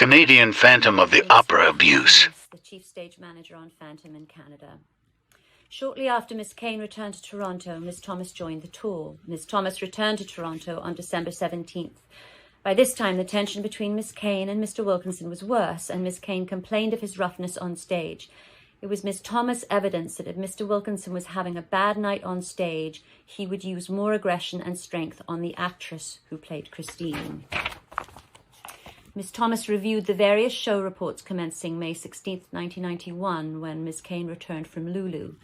Canadian Phantom of the Opera abuse. The chief stage manager on Phantom in Canada. Shortly after Miss Caine returned to Toronto, Miss Thomas joined the tour. Miss Thomas returned to Toronto on December 17th. By this time, the tension between Miss Caine and Mr. Wilkinson was worse, and Miss Caine complained of his roughness on stage. It was Miss Thomas' evidence that if Mr. Wilkinson was having a bad night on stage, he would use more aggression and strength on the actress who played Christine. Miss Thomas reviewed the various show reports commencing May 16, 1991, when Miss Caine returned from Lulu.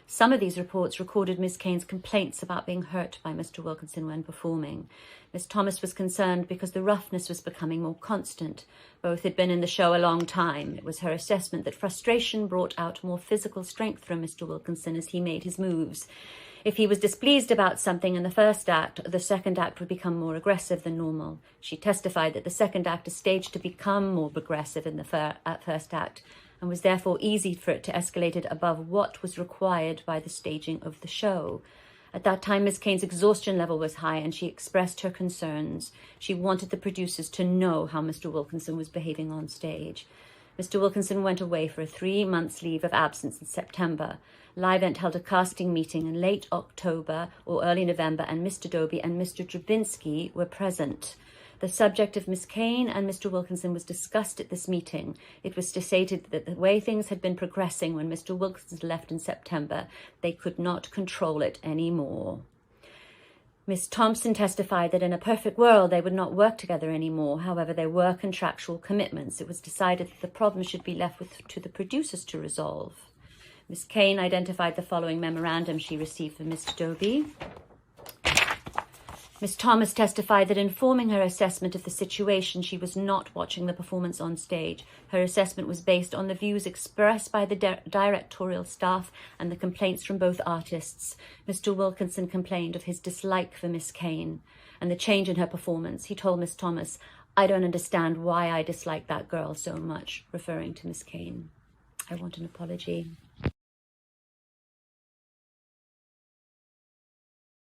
Some of these reports recorded Miss Caine's complaints about being hurt by Mr. Wilkinson when performing. Miss Thomas was concerned because the roughness was becoming more constant. Both had been in the show a long time. It was her assessment that frustration brought out more physical strength from Mr. Wilkinson as he made his moves. If he was displeased about something in the first act, the second act would become more aggressive than normal. She testified that the second act is staged to become more aggressive in the first act, and was therefore easy for it to escalate it above what was required by the staging of the show. At that time, Miss Caine's exhaustion level was high, and she expressed her concerns. She wanted the producers to know how Mr. Wilkinson was behaving on stage. Mr. Wilkinson went away for a 3-month leave of absence in September. Livent held a casting meeting in late October or early November, and Mr. Dobie and Mr. Drabinski were present. The subject of Miss Caine and Mr. Wilkinson was discussed at this meeting. It was stated that the way things had been progressing when Mr. Wilkinson left in September, they could not control it anymore. Miss Thompson testified that in a perfect world they would not work together anymore. However, there were contractual commitments. It was decided that the problem should be left to the producers to resolve. Miss Caine identified the following memorandum she received from Mr. Dobie. Miss Thomas testified that in forming her assessment of the situation, she was not watching the performance on stage. Her assessment was based on the views expressed by the directorial staff and the complaints from both artists. Mr. Wilkinson complained of his dislike for Miss Caine and the change in her performance. He told Miss Thomas, "I don't understand why I dislike that girl so much," referring to Miss Caine. I want an apology.